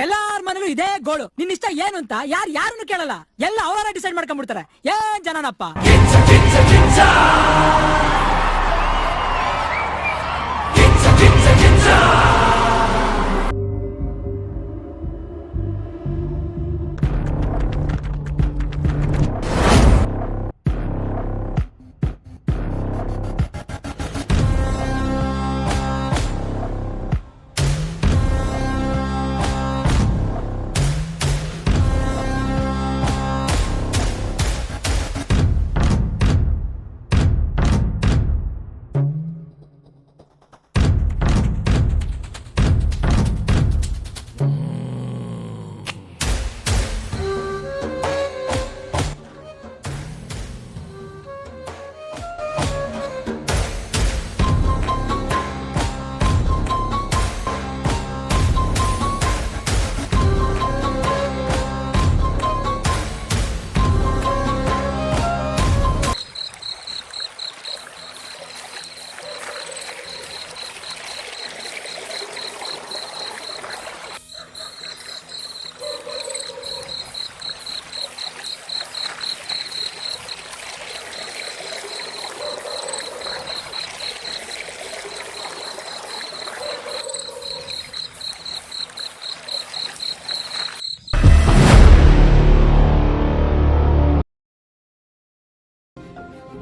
ಎಲ್ಲಾರ ಮನೇಲೂ ಇದೇ ಗೋಳು. ನಿನ್ ಇಷ್ಟ ಏನು ಅಂತ ಯಾರನ್ನು ಕೇಳಲ್ಲ, ಎಲ್ಲ ಅವರ ಡಿಸೈಡ್ ಮಾಡ್ಕೊಂಡ್ಬಿಡ್ತಾರೆ. ಏನ್ ಜನನಪ್ಪ.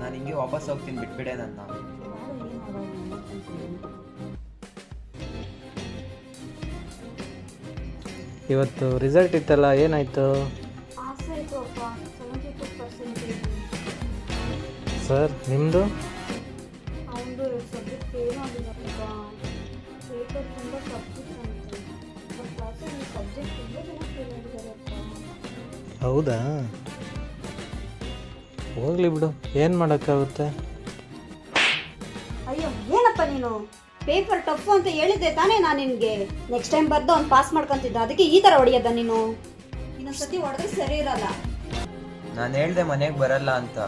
ನಾನು ಹಿಂಗೆ ವಾಪಸ್ ಹೋಗ್ತೀನಿ, ಬಿಟ್ಬಿಡೆ ನನ್ನ. ಇವತ್ತು ರಿಸಲ್ಟ್ ಇತ್ತಲ್ಲ, ಏನಾಯ್ತು ಸರ್? ನಿಮ್ಮದು ಹೌದಾ? ಹೋಗ್ಲಿ ಬಿಡು, ಏನು ಮಾಡೋಕ್ಕಾಗುತ್ತೆ. ಅಯ್ಯೋ ಏನಪ್ಪ ನೀನು, ಪೇಪರ್ ಟಫ್ ಅಂತ ಹೇಳಿದ್ದೆ ತಾನೇ ನಾನು ನಿನಗೆ. ನೆಕ್ಸ್ಟ್ ಟೈಮ್ ಬರ್ದು ಅವ್ನು ಪಾಸ್ ಮಾಡ್ಕೊಂತಿದ್ದ, ಅದಕ್ಕೆ ಈ ಥರ ಹೊಡೆಯೋದ ನೀನು? ಇನ್ನೊಂದ್ಸತಿ ಹೊಡೆದ್ರೆ ಸರಿ ಇರಲ್ಲ. ನಾನು ಹೇಳ್ದೆ ಮನೆಗೆ ಬರಲ್ಲ ಅಂತ,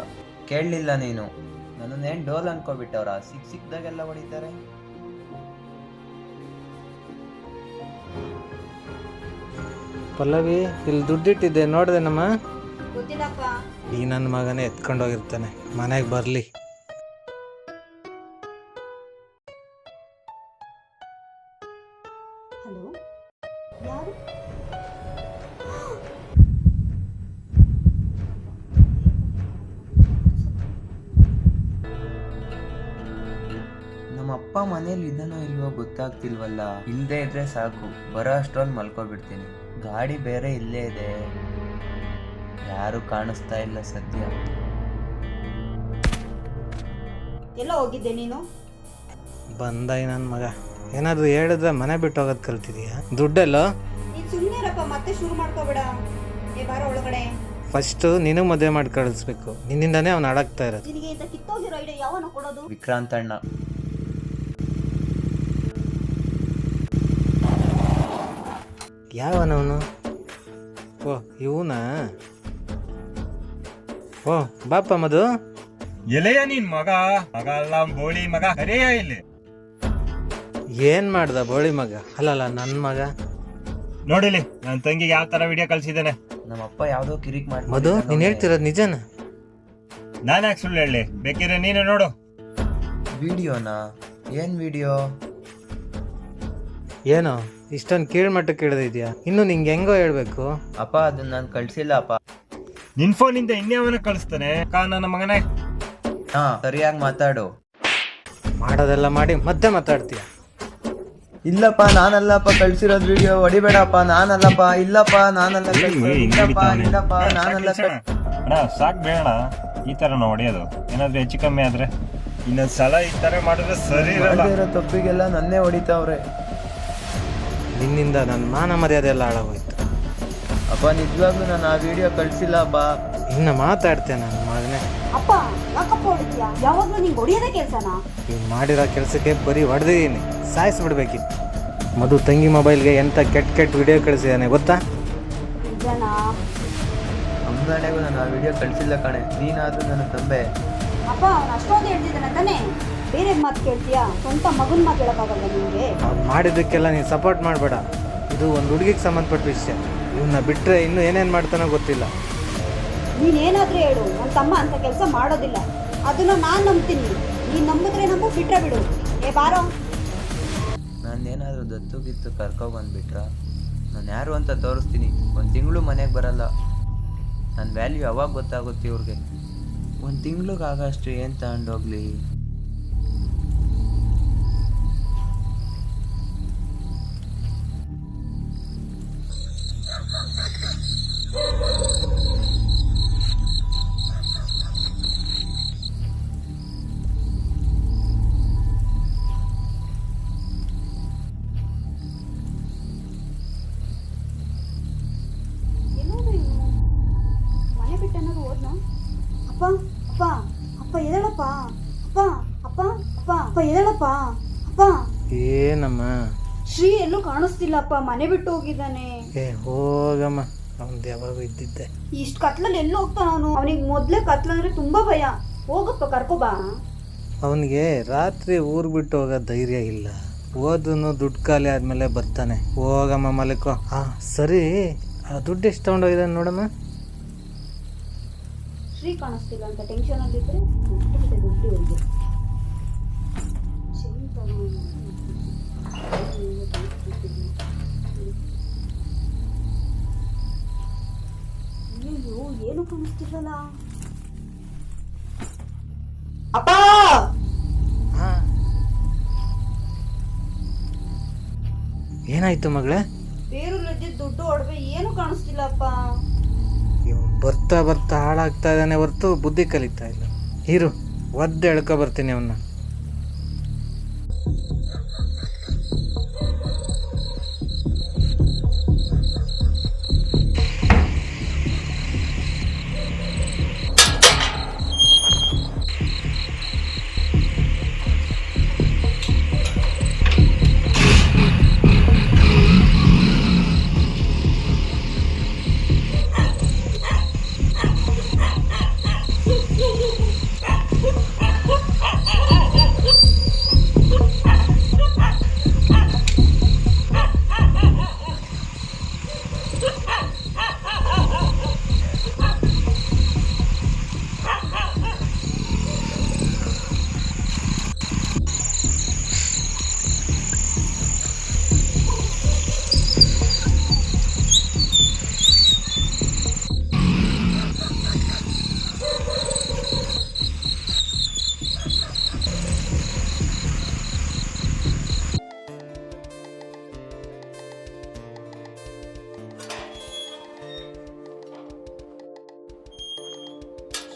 ಕೇಳಲಿಲ್ಲ ನೀನು. ನನ್ನನ್ನೇನು ಡೋಲ್ ಅನ್ಕೋಬಿಟ್ಟವ್ರ? ಸಿಕ್ದಾಗೆಲ್ಲ ಹೊಡಿತಾರೆ. ಪಲ್ಲವಿ, ಇಲ್ಲಿ ದುಡ್ಡಿಟ್ಟಿದ್ದೆ, ನೋಡಿದೆ ನಮ್ಮ? ಗೊತ್ತಿಲ್ಲಪ್ಪ. ಈ ನನ್ನ ಮಗನೇ ಎತ್ಕೊಂಡೋಗಿರ್ತಾನೆ, ಮನೆಗೆ ಬರಲಿ. ಹಲೋ, ಯಾರು? ನಮ್ಮ ಅಪ್ಪ ಮನೇಲಿ ಇದನ್ನೋ ಇಲ್ವೋ ಗೊತ್ತಾಗ್ತಿಲ್ವಲ್ಲ. ಇಲ್ಲದೆ ಇದ್ರೆ ಸಾಕು, ಬರೋ ಅಷ್ಟರಲ್ಲಿ ಮಲ್ಕೊಬಿಡ್ತೀನಿ. ಗಾಡಿ ಬೇರೆ ಇಲ್ಲೇ ಇದೆ, ಯಾರು ಕಾಣಿಸ್ತಾ ಇಲ್ಲ ಸದ್ಯ. ಎಲ್ಲ ಹೋಗಿದ್ದೆ ನೀನು? ಬಂದ ನನ್ನ ಮಗ. ಏನಾದರೂ ಹೇಳಿದ್ರೆ ಮನೆ ಬಿಟ್ಟು ಹೋಗೋದು ಕಲ್ತಿದೀಯಾ? ದುಡ್ಡೆಲ್ಲೋ? ನೀನು ಸುಮ್ಮನೆ ಇರಪ್ಪ, ಮತ್ತೆ ಶುರು ಮಾಡ್ಕೋಬೇಡ. ಬಾರ ಒಳಗಡೆ. ಫಸ್ಟು ನೀನು ಮದುವೆ ಮಾಡಿ ಕಳಿಸ್ಬೇಕು, ನಿನ್ನಿಂದಾನೇ ಅವ್ನು ಆಡಾಗ್ತಾ ಇರೋದು. ನಿನಗೆ ಇಂಥ ಕಿತ್ತೋಗಿರೋ ಐಡಿಯಾ ಯಾವನ ಕೊಡೋದು? ವಿಕ್ರಾಂತ್ ಅಣ್ಣ. ಯಾವನವನು? ಓ ಇವನಾ? ಓ ಬಾಪ ಮಧು. ಎಲೆಯ ನಿನ್ ಮಗ ಅಲ್ಲ, ಬೋಳಿ ಮಗ ಕರೆಯ ಇಲ್ಲಿ. ಏನ್ ಮಾಡ್ದ ಬೋಳಿ ಮಗ? ಅಲ್ಲಲ್ಲ ನನ್ನ ಮಗ. ನೋಡಿಲಿ ನನ್ನ ತಂಗಿಗೆ ಯಾವ ತರ ವಿಡಿಯೋ ಕಳ್ಸಿದ್ದಾನೆ. ನಮ್ಮಪ್ಪ ಯಾವ್ದೋ ಕಿರಿಕ್ ಮಾಡಿ. ಮಧು, ನೀನ್ ಹೇಳ್ತಿರೋದು ನಿಜನಾ? ನಾನು ಯಾಕೆ ಸುಳ್ಳು ಹೇಳಿ? ಬೇಕಿದ್ರೆ ನೀನು ನೋಡು. ವಿಡಿಯೋನಾ? ಏನ್ ವಿಡಿಯೋ? ಏನೋ ಇಷ್ಟೊಂದು ಕೀಳ್ಮಟ್ಟಕ್ಕೆ ಇಳಿದಿದ್ಯಾ? ಇನ್ನು ನಿಂಗೆ ಹೆಂಗೋ ಹೇಳ್ಬೇಕು? ಅಪ್ಪ ಅದನ್ನ ನಾನು ಕಳ್ಸಿಲ್ಲ ಅಪ್ಪ. ನಿನ್ ಫೋನಿಂದ ಇನ್ಯಾವನ ಕಳಿಸ್ತಾನೆ ನನ್ನ ಮಗನೇ. ಹಾ, ಸರಿಯಾಗಿ ಮಾತಾಡು. ಮಾಡೋದೆಲ್ಲ ಮಾಡಿ ಮತ್ತೆ ಮಾತಾಡ್ತೀಯ. ಇಲ್ಲಪ್ಪ, ನಾನಲ್ಲಪ್ಪ ಕಳ್ಸಿರೋದ್ ವಿಡಿಯೋ. ಹೊಡಿಬೇಡಪ್ಪ, ನಾನಲ್ಲಪ್ಪ. ಇಲ್ಲಪ್ಪ, ನಾನಲ್ಲ ಕಳ್ಸಿರೋದು. ಇಲ್ಲಪ್ಪ, ಇಲ್ಲಪ್ಪ, ನಾನಲ್ಲ. ಅಣ್ಣ ಸಾಕ್ ಬೇಡ ಈ ತರ ನಾವು ಹೊಡೆಯೋದು. ಏನಾದ್ರೂ ಹೆಚ್ಚು ಕಮ್ಮಿ ಆದ್ರೆ ಇನ್ನೊಂದ್ಸಲ ಈ ತರ ಮಾಡಿದ್ರೆ ಸರಿ ಇರಲ್ಲ. ತಪ್ಪಿಗೆಲ್ಲ ನನ್ನೇ ಹೊಡಿತಾವ್ರೆ. ನಿನ್ನಿಂದ ನನ್ನ ಮಾನ ಮರ್ಯಾದೆ ಎಲ್ಲ ಹಾಳಾಗೋಯ್ತು. ಅಪ್ಪ ನಿಜವಾಗ್ಲೂ ನಾನು ಆ ವಿಡಿಯೋ ಕಳ್ಸಿಲ್ಲ ಅಪ್ಪ. ಇನ್ನು ಮಾತಾಡ್ತೇನೆ ನನ್ನ ಮಗನೇ. ಅಪ್ಪ ಯಾಕಪ್ಪ ಹೊಡಿತೀಯಾ? ಯಾವಾಗ್ಲೂ ನಿಂಗೆ ಹೊಡಿಯೋದೇ ಕೆಲಸನಾ? ನೀವು ಮಾಡಿರೋ ಕೆಲಸಕ್ಕೆ ಬರೀ ಹೊಡೆದಿದ್ದೀನಿ, ಸಾಯಿಸ್ಬಿಡ್ಬೇಕಿತ್ತು. ಮಧು ತಂಗಿ ಮೊಬೈಲ್ಗೆ ಎಂಥ ಕೆಟ್ಟ ವಿಡಿಯೋ ಕಳಿಸಿದ್ದಾನೆ ಗೊತ್ತಾ? ನಿಜನಾ? ಅಮ್ಮನೆಗೂ ನಾನು ಆ ವಿಡಿಯೋ ಕಳ್ಸಿಲ್ಲ ಕಣೆ. ನೀನಾದ್ರೂ ನನ್ನ ತಂಬೆ. ಅಪ್ಪ ಅವ್ನು ಅಷ್ಟೊಂದು ಹೇಳ್ತಿದ್ದಾನೆ ತಾನೇ, ಬೇರೆ ಮಾತು ಕೇಳ್ತೀಯಾ? ಸ್ವಂತ ಮಗನ ಮಾತು ಹೇಳೋಕ್ಕಾಗಲ್ಲ ನಿಮಗೆ? ಅವ್ನು ಮಾಡಿದ್ದಕ್ಕೆಲ್ಲ ನೀನು ಸಪೋರ್ಟ್ ಮಾಡಬೇಡ. ಇದು ಒಂದು ಹುಡುಗಿಗೆ ಸಂಬಂಧಪಟ್ಟ ವಿಷಯ. ಇವನ್ನ ಬಿಟ್ಟರೆ ಇನ್ನೂ ಏನೇನು ಮಾಡ್ತಾನೋ ಗೊತ್ತಿಲ್ಲ. ನೀನೇನಾದ್ರೂ ಹೇಳು, ನನ್ನ ತಮ್ಮ ಅಂತ ಕೆಲಸ ಮಾಡೋದಿಲ್ಲ. ಅದನ್ನ ನಾನು ನಂಬ್ತೀನಿ. ನೀನು ನಂಬಿದ್ರೆ ನಂಬು, ಬಿಟ್ರೆ ಬಿಡು. ಏ ಬಾರೋ. ನಾನೇನಾದರೂ ದತ್ತುಗಿತ್ತು ಕರ್ಕೊಬಂದ್ಬಿಟ್ರ ನಾನು ಯಾರು ಅಂತ ತೋರಿಸ್ತೀನಿ. 1 ತಿಂಗಳು ಮನೆಗೆ ಬರಲ್ಲ. ನನ್ನ ವ್ಯಾಲ್ಯೂ ಯಾವಾಗ ಗೊತ್ತಾಗುತ್ತೆ ಇವ್ರಿಗೆ? 1 ತಿಂಗ್ಳಿಗಾಗಷ್ಟು ಏನು ತಗೊಂಡೋಗ್ಲಿ? ಎಲ್ಲೋದ ಇವನು? ಮನೆ ಬಿಟ್ಟು ಏನಾದ್ರು ಹೋದ್ನಾ? ಅಪ್ಪ ಅಪ್ಪ ಅಪ್ಪ ಎದಳಪ್ಪ. ಅಪ್ಪ ಅಪ್ಪ ಅಪ್ಪ ಅಪ್ಪ ಎದಳಪ್ಪ. ಅಪ್ಪ ಏನಮ್ಮ? ಶ್ರೀ ಎಲ್ಲೂ ಕಾಣಿಸ್ತಿಲ್ಲಪ್ಪ, ಮನೆ ಬಿಟ್ಟು ಹೋಗಿದ್ದಾನೆ. ಏ ಹೋಗಮ್ಮ, ಅವನ್ದು ಯಾವಾಗ ಇದ್ದಿದ್ದೆ. ಇಷ್ಟು ಕತ್ಲಲ್ಲಿ ಎಲ್ಲೂ ಹೋಗ್ತಾನ ಅವನು? ಅವನಿಗೆ ಮೊದಲೇ ಕತ್ಲಂದ್ರೆ ತುಂಬಾ ಭಯ. ಹೋಗಪ್ಪ, ಕರ್ಕೊಬಾ. ಅವನಿಗೆ ರಾತ್ರಿ ಊರು ಬಿಟ್ಟು ಹೋಗೋ ಧೈರ್ಯ ಇಲ್ಲ. ಓದನು ದುಡ್ಡು ಖಾಲಿ ಆದಮೇಲೆ ಬರ್ತಾನೆ. ಹೋಗಮ್ಮ ಮಲಕೋ. ಹಾಂ ಸರಿ, ಆ ದುಡ್ಡು ಎಷ್ಟು ತೊಗೊಂಡೋಗಿದ್ದಾನೆ ನೋಡಮ್ಮ. ಶ್ರೀ ಕಾಣಿಸ್ತಿಲ್ಲ ಅಂತ ಟೆನ್ಷನ್ ಅಲ್ಲಿದ್ರೆ ದುಡ್ಡು ಹೋಗಿ ಅಯ್ಯೋ, ಏನು ಕಾಣಿಸ್ತಿಲ್ಲಲ್ಲ. ಅಪ್ಪ ಹಾಂ, ಏನಾಯ್ತು ಮಗಳೇ? ಬೇರೂರದ್ದು ದುಡ್ಡು ಒಡವೆ ಏನು ಕಾಣಿಸ್ತಿಲ್ಲಪ್ಪ. ಇವನು ಬರ್ತಾ ಬರ್ತಾ ಹಾಳಾಗ್ತಾ ಇದ್ದಾನೆ ಹೊರ್ತು ಬುದ್ಧಿ ಕಲಿತಾ ಇಲ್ಲ. ಇರು, ಒದ್ದು ಎಳ್ಕೊ ಬರ್ತೀನಿ ಅವನ್ನ.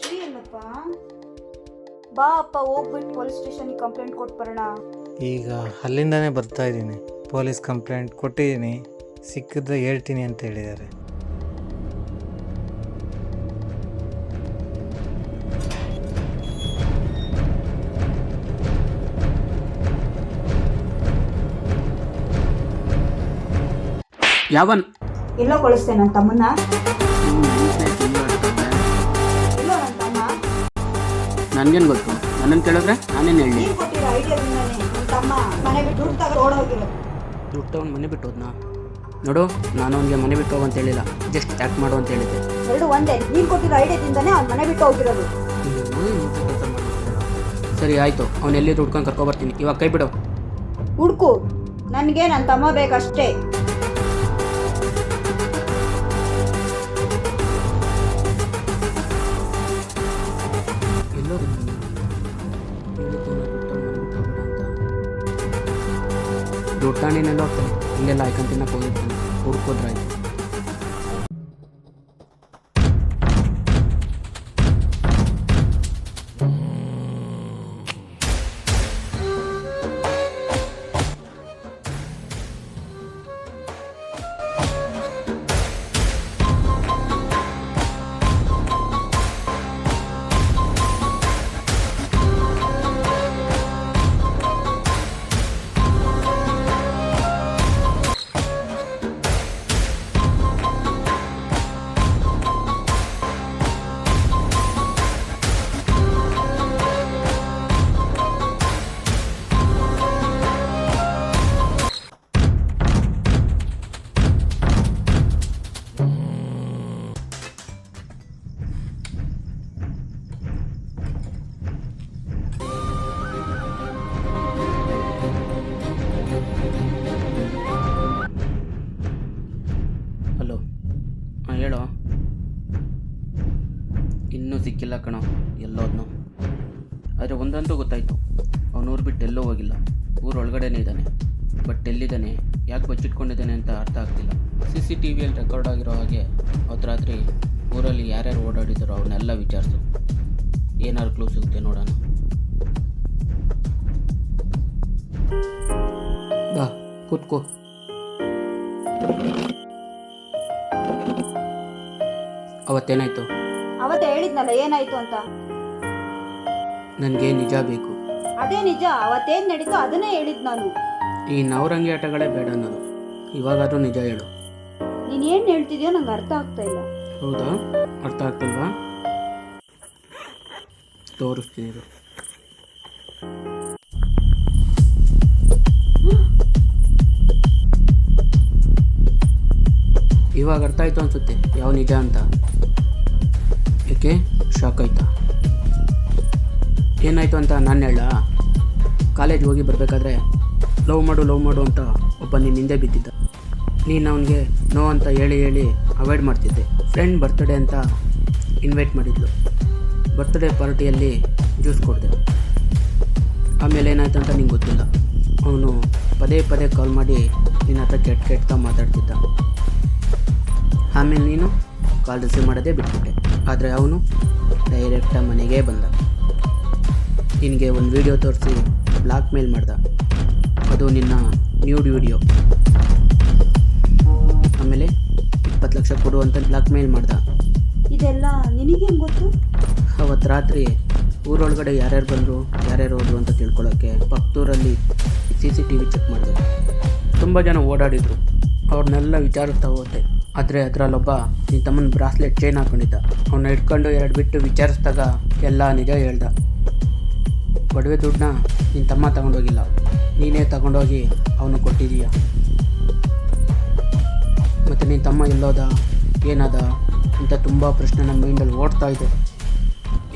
ಶ್ರೀ ಅಲ್ಲಪ್ಪ. ಬಾ ಅಪ್ಪ, ಹೋಗ್ಬಿಟ್ಟು ಪೊಲೀಸ್ ಸ್ಟೇಷನ್ಗೆ ಕಂಪ್ಲೇಂಟ್ ಕೊಟ್ಟು ಬರೋಣ. ಈಗ ಅಲ್ಲಿಂದಾನೇ ಬರ್ತಾ ಇದ್ದೀನಿ. ಪೊಲೀಸ್ ಕಂಪ್ಲೇಂಟ್ ಕೊಟ್ಟಿದ್ದೀನಿ, ಸಿಕ್ಕಿದ್ರೆ ಹೇಳ್ತೀನಿ ಅಂತ ಹೇಳಿದ್ದಾರೆ. ಯಾವನ್ ಎಲ್ಲೋ ಕಳಿಸ್ತೇನೆ ನನ್ನ ತಮ್ಮನ್ನ. ಎಲ್ಲೋ ನನ್ನ ತಮ್ಮ. ನನ್ಗೇನು ಗೊತ್ತು? ನನ್ನನ್ನು ಕೇಳಿದ್ರೆ ನಾನೇನು ಹೇಳಿ? ನೀನು ಕೊಟ್ಟಿರೋ ಐಡಿಯಾದಿಂದಾನೆ ನನ್ನ ತಮ್ಮ ಮನೆ ಬಿಟ್ಟು ದುಡ್ಡು ತಗೊಂಡು ಓಡೋಗಿರೋದು. ದುಡ್ಡು ತಗೊಂಡು ಮನೆ ಬಿಟ್ಟು ಹೋದ್ನಾ? ನೋಡು, ನಾನು ಅವನಿಗೆ ಮನೆ ಬಿಟ್ಟು ಹೋಗು ಅಂತ ಹೇಳಿಲ್ಲ, ಜಸ್ಟ್ ಆ್ಯಕ್ಟ್ ಮಾಡು ಅಂತ ಹೇಳಿದ್ದೆ. ಎರಡು ಒಂದೇ. ನೀನು ಕೊಟ್ಟಿರೋ ಐಡಿಯಾದಿಂದಾನೆ ಅವ್ನು ಮನೆ ಬಿಟ್ಟು ಹೋಗಿರೋದು. ಸರಿ ಆಯಿತು, ಅವನು ಎಲ್ಲಿ ಹುಡ್ಕೊಂಡು ಕರ್ಕೊಬರ್ತೀನಿ. ಇವಾಗ ಕೈ ಬಿಡು. ಹುಡ್ಕು, ನನಗೆ ನನ್ನ ತಮ್ಮ ಬೇಕಷ್ಟೇ. ಎಲ್ಲೋ ದುಡ್ಡು ತಾನೇನೆಲ್ಲ ಹೋಗ್ತಾನೆ, ಹಿಂಗೆಲ್ಲ ಆಯ್ಕೊಂಡು ತಿನ್ನಕ್ಕೆ ಹೋಗಿರ್ತಾನೆ. ಹುಡ್ಕೋದ್ರಾಯ್ತು. ಹೇಳೋ. ಇನ್ನೂ ಸಿಕ್ಕಿಲ್ಲ ಕಣೋ, ಎಲ್ಲೋದ್ನೋ. ಆದರೆ ಒಂದಂತೂ ಗೊತ್ತಾಯಿತು, ಅವನು ಊರು ಬಿಟ್ಟು ಎಲ್ಲೂ ಹೋಗಿಲ್ಲ, ಊರೊಳಗಡೆನೇ ಇದ್ದಾನೆ. ಬಟ್ ಎಲ್ಲಿದ್ದಾನೆ, ಯಾಕೆ ಬಚ್ಚಿಟ್ಕೊಂಡಿದ್ದಾನೆ ಅಂತ ಅರ್ಥ ಆಗ್ತಿಲ್ಲ. CCTVಯಲ್ಲಿ ರೆಕಾರ್ಡ್ ಆಗಿರೋ ಹಾಗೆ ಅವತ್ತು ರಾತ್ರಿ ಊರಲ್ಲಿ ಯಾರ್ಯಾರು ಓಡಾಡಿದ್ದಾರೋ ಅವ್ರನ್ನೆಲ್ಲ ವಿಚಾರಿಸು, ಏನಾದ್ರು ಕ್ಲೂ ಸಿಗುತ್ತೆ ನೋಡೋಣ. ಬಾ ಕೂತ್ಕೋ. ಅವತ್ತೇನಾಯ್ತು? ಅವತ್ತೇ ಹೇಳಿದ್ನಲ್ಲ ಏನಾಯ್ತು ಅಂತ. ನನಗೆ ನಿಜ ಬೇಕು. ಅದೇ ನಿಜ, ಅವತ್ತೇನ್ ನಡೀತೋ ಅದನ್ನೇ ಹೇಳಿದ್ ನಾನು. ಈ ನವರಂಗಿ ಆಟಗಳೇ ಬೇಡ ಅನ್ನೋದು. ಇವಾಗಾದ್ರೂ ನಿಜ ಹೇಳು. ನೀನ್ ಏನ್ ಹೇಳ್ತಿದ್ಯೋ ನಂಗೆ ಅರ್ಥ ಆಗ್ತಾ ಇಲ್ಲ. ಹೌದಾ? ಅರ್ಥ ಆಗ್ತಿಲ್ವಾ? ತೋರಿಸ್ತೀನಿ ಇರು. ಇವಾಗ ಅರ್ಥ ಆಯ್ತು ಅನ್ಸುತ್ತೆ ಯಾವ ನಿಜ ಅಂತ. ಏಕೆ ಶಾಕ್ ಆಯ್ತಾ? ಏನಾಯ್ತು ಅಂತ ನಾನು ಹೇಳ. ಕಾಲೇಜ್ ಹೋಗಿ ಬರಬೇಕಾದ್ರೆ ಲವ್ ಮಾಡು ಅಂತ ಒಬ್ಬ ನಿನ್ನ ಹಿಂದೆ ಬಿದ್ದಿದ್ದ. ನೀನು ಅವನಿಗೆ ನೋ ಅಂತ ಹೇಳಿ ಅವಾಯ್ಡ್ ಮಾಡ್ತಿದ್ದೆ. ಫ್ರೆಂಡ್ ಬರ್ತ್ಡೇ ಅಂತ ಇನ್ವೈಟ್ ಮಾಡಿದ್ಲು. ಬರ್ತ್ಡೇ ಪಾರ್ಟಿಯಲ್ಲಿ ಜ್ಯೂಸ್ ಕೊಡಿದೆ. ಆಮೇಲೆ ಏನಾಯ್ತು ಅಂತ ನಿಂಗೆ ಗೊತ್ತಿಲ್ಲ. ಅವನು ಪದೇ ಕಾಲ್ ಮಾಡಿ ನಿನ್ನ ಹತ್ರ ಕೆಟ್ಟ ಮಾತಾಡ್ತಿದ್ದ. ಆಮೇಲೆ ನೀನು ಕಾಲ್ ರಿಸೀವ್ ಮಾಡೋದೇ ಬಿಟ್ಬಿಟ್ಟೆ. ಆದರೆ ಅವನು ಡೈರೆಕ್ಟಾಗಿ ಮನೆಗೇ ಬಂದ. ನಿನಗೆ ಒಂದು ವಿಡಿಯೋ ತೋರಿಸಿ ಬ್ಲಾಕ್ ಮೇಲ್ ಮಾಡ್ದ. ಅದು ನಿನ್ನ ನ್ಯೂಡ್ ವಿಡಿಯೋ. ಆಮೇಲೆ 20 ಲಕ್ಷ ಕೊಡು ಅಂತ ಬ್ಲಾಕ್ ಮೇಲ್ ಮಾಡ್ದ. ಇದೆಲ್ಲ ನಿನಗೇನು ಗೊತ್ತು? ಅವತ್ತು ರಾತ್ರಿ ಊರೊಳಗಡೆ ಯಾರ್ಯಾರು ಬಂದರು ಯಾರ್ಯಾರು ಹೋದ್ರು ಅಂತ ತಿಳ್ಕೊಳ್ಳೋಕ್ಕೆ ಪಕ್ಕದೂರಲ್ಲಿ CCTV ಚೆಕ್ ಮಾಡಿದೆ. ತುಂಬ ಜನ ಓಡಾಡಿದರು. ಅವ್ರನ್ನೆಲ್ಲ ವಿಚಾರಿಸ್ತಾ ಹೋದೆ. ಆದರೆ ಅದರಲ್ಲೊಬ್ಬ ನಿನ್ನ ತಮ್ಮನ ಬ್ರಾಸ್ಲೆಟ್ ಚೈನ್ ಹಾಕೊಂಡಿದ್ದ. ಅವನ್ನ ಹಿಡ್ಕೊಂಡು 2 ಬಿಟ್ಟು ವಿಚಾರಿಸಿದಾಗ ಎಲ್ಲ ನಿಜ ಹೇಳ್ದ. ಒಡವೆ ದುಡ್ಡನ್ನ ನಿನ್ನ ತಮ್ಮ ತಗೊಂಡೋಗಿಲ್ಲ, ನೀನೇ ತಗೊಂಡೋಗಿ ಅವನು ಕೊಟ್ಟಿದೀಯ. ಮತ್ತು ನಿನ್ನ ತಮ್ಮ ಎಲ್ಲೋದ, ಏನದ ಅಂತ ತುಂಬ ಪ್ರಶ್ನೆ ನಮ್ಮ ಮೈಂಡಲ್ಲಿ ಓಡ್ತಾ ಇದೆ.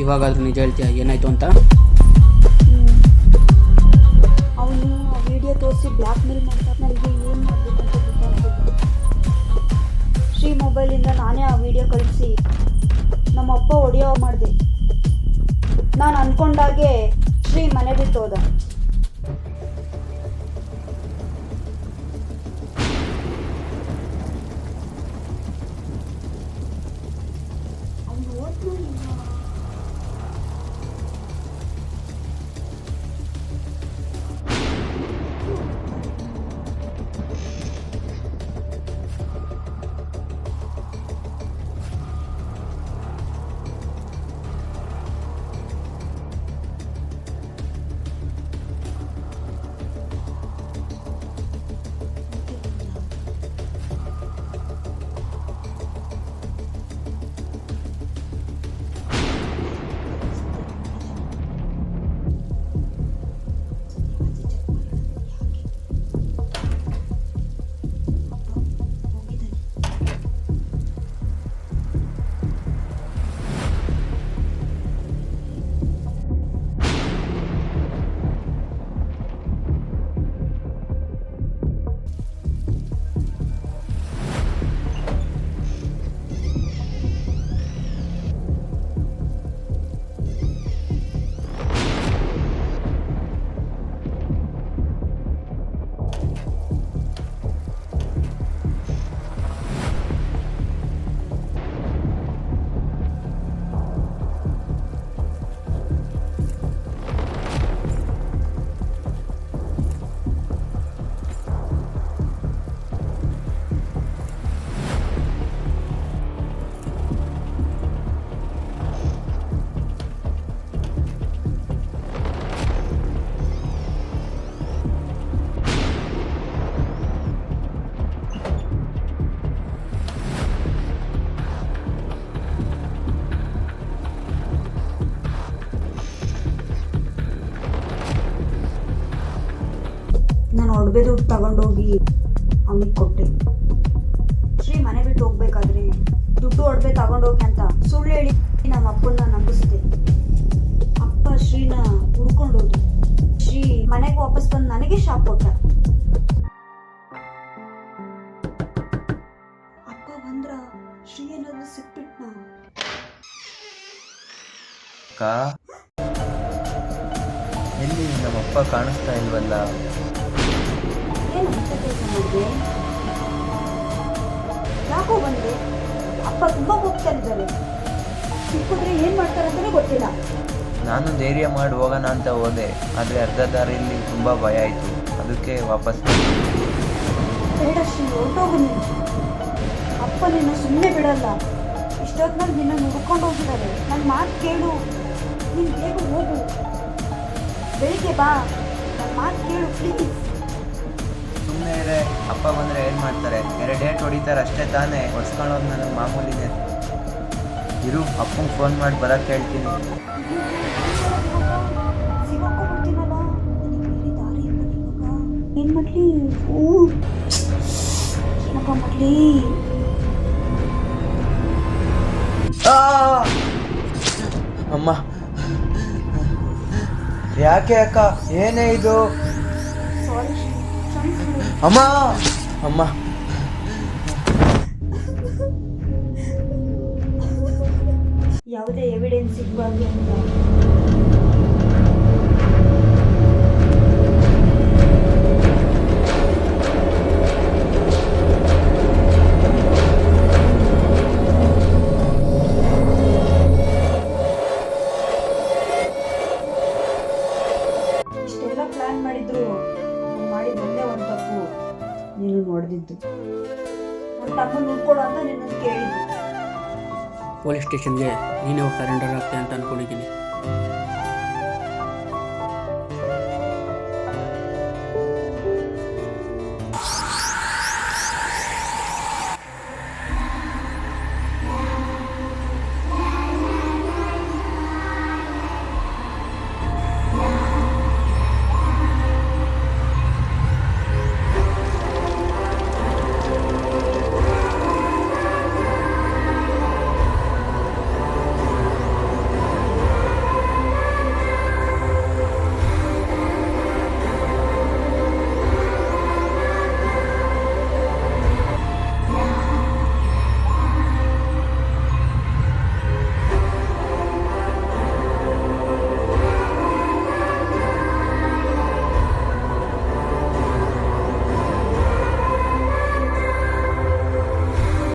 ಇವಾಗಾದ್ರೂ ನಿಜ ಹೇಳ್ತೀಯ ಏನಾಯಿತು ಅಂತ? ಅವನು ಆ ವಿಡಿಯೋ ತೋರಿಸಿ ಬ್ಲಾಕ್ ಮೇಲ್ ಮಾಡ್ತಾರೆ. ನನಗೆ ಏನು ಮಾಡಬೇಕಂತ ಗೊತ್ತಾಗ್ತಿಲ್ಲ. ಶ್ರೀ ಮೊಬೈಲಿಂದ ನಾನೇ ಆ ವಿಡಿಯೋ ಕಳಿಸಿ ನಮ್ಮಪ್ಪ ಹೊಡೆಯೋ ಮಾಡಿದೆ. ನಾನು ಅಂದ್ಕೊಂಡಾಗೆ ಶ್ರೀ ಮನೆ ಬಿಟ್ಟು ಹೋದ. ನಾನು ಒಡವೆ ದುಡ್ಡು ತಗೊಂಡೋಗಿ ಅವನಿಗೆ ಕೊಟ್ಟೆ. ಶ್ರೀ ಮನೆ ಬಿಟ್ಟು ಹೋಗ್ಬೇಕಾದ್ರೆ ದುಡ್ಡು ಒಡವೆ ತಗೊಂಡೋಗಿ ಅಂತ ಸುಳ್ಳು ಹೇಳಿ ನಮ್ಮ ಅಪ್ಪನ ನಂಬಿಸ್ದೆ. ಅಪ್ಪ ಶ್ರೀನ ಹುಡ್ಕೊಂಡೋದು. ಶ್ರೀ ಮನೆಗೆ ವಾಪಸ್ ಬಂದು ನನಗೆ ಶಾಕ್ ಕೊಟ್ಟ. ಅಪ್ಪ ಬಂದ್ರ ಶ್ರೀ ಸಿಕ್ಬಿಟ್ನಾ? ಅಕ್ಕ, ಎಲ್ಲಿ ನಮ್ಮಪ್ಪ ಕಾಣಿಸ್ತಾ ಇಲ್ವಲ್ಲ? ಏನು ಅಂತ ಕೆಲಸ ಮಾಡಿದೆ? ಯಾಕೋ ಬಂದೆ? ಅಪ್ಪ ತುಂಬಾ ಹೋಗ್ತಾ ಇದ್ದಾರೆ. ಸಿಕ್ಕಿದ್ರೆ ಏನ್ ಮಾಡ್ತಾರೆ ಅಂತಾನೆ ಗೊತ್ತಿಲ್ಲ. ನಾನು ಧೈರ್ಯ ಮಾಡಿ ಹೋಗೋಣ ಅಂತ ಹೋದೆ, ಆದರೆ ಅರ್ಧ ದಾರಿಯಲ್ಲಿ ತುಂಬ ಭಯ ಆಯಿತು. ಅದಕ್ಕೆ ವಾಪಸ್ ಬಂದೆ. ಬೇಡ ಶ್ರೀ, ಹೊರಟೋಗು ನೀನು. ಅಪ್ಪ ನಿನ್ನ ಸುಮ್ಮನೆ ಬಿಡಲ್ಲ. ಇಷ್ಟೊತ್ತಿನಲ್ಲಿ ನಿನ್ನ ಹುಡ್ಕೊಂಡು ಹೋಗಿದ್ದಾರೆ. ನನ್ನ ಮಾತು ಕೇಳು, ನೀನು ಬೇಗ ಹೋಗು. ಬೆಳಿಗ್ಗೆ ಬಾ, ನನ್ನ ಮಾತು ಕೇಳು ಪ್ಲೀಸ್. ಸುಮ್ಮನೆ ಇರೇ, ಅಪ್ಪ ಬಂದರೆ ಏನು ಮಾಡ್ತಾರೆ? 2 ಡೇಟ್ ಹೊಡಿತಾರೆ ಅಷ್ಟೇ ತಾನೇ. ಹೊಡ್ಸ್ಕೊಳ್ಳೋದು ನನಗೆ ಮಾಮೂಲಿನೇ. ಇರು, ಅಪ್ಪಂಗೆ ಫೋನ್ ಮಾಡಿ ಬರೋಕ್ಕೆ ಹೇಳ್ತೀನಿ. ಸಿಗಾಕೊಂಡ್ಬಿಡ್ತೀನಲ್ಲ, ನನಗೆ ಬೇರೆ ದಾರಿ ಇಲ್ಲ ಇವಾಗ. ಏನು ಮಾಡಲಿ? ಏನಪ್ಪ ಮಾಡಲಿ? ಅಮ್ಮ, ಯಾಕೆ ಅಕ್ಕ? ಏನೇ ಇದು? ಸಾರಿ ಶ್ರೀ, ಕ್ಷಮಿಸ್ಬಿಡು. ಅಮ್ಮ ಅಮ್ಮ ಯಾವುದೇ ಎವಿಡೆನ್ಸ್ ಸಿಗಬಾರ್ದು ಅಂತ ಇಷ್ಟೆಲ್ಲ ಪ್ಲಾನ್ ಮಾಡಿದ್ರು ನಾನು ಮಾಡಿದ ಒಂದೇ ಒಂದು ತಪ್ಪು, ನೀನು ನೋಡ್ದಿದ್ದು. ನನ್ನ ತಮ್ಮನ ನೋಡ್ಕೊಡು ಅಂತ ನಿನ್ನನ್ನು ಕೇಳಿದ್ದು. ಪೊಲೀಸ್ ಸ್ಟೇಷನ್ಗೆ ನೀನೇ ಸರೆಂಡರ್ ಆಗ್ತೆ ಅಂತ ಅಂದ್ಕೊಂಡಿದ್ದೀನಿ.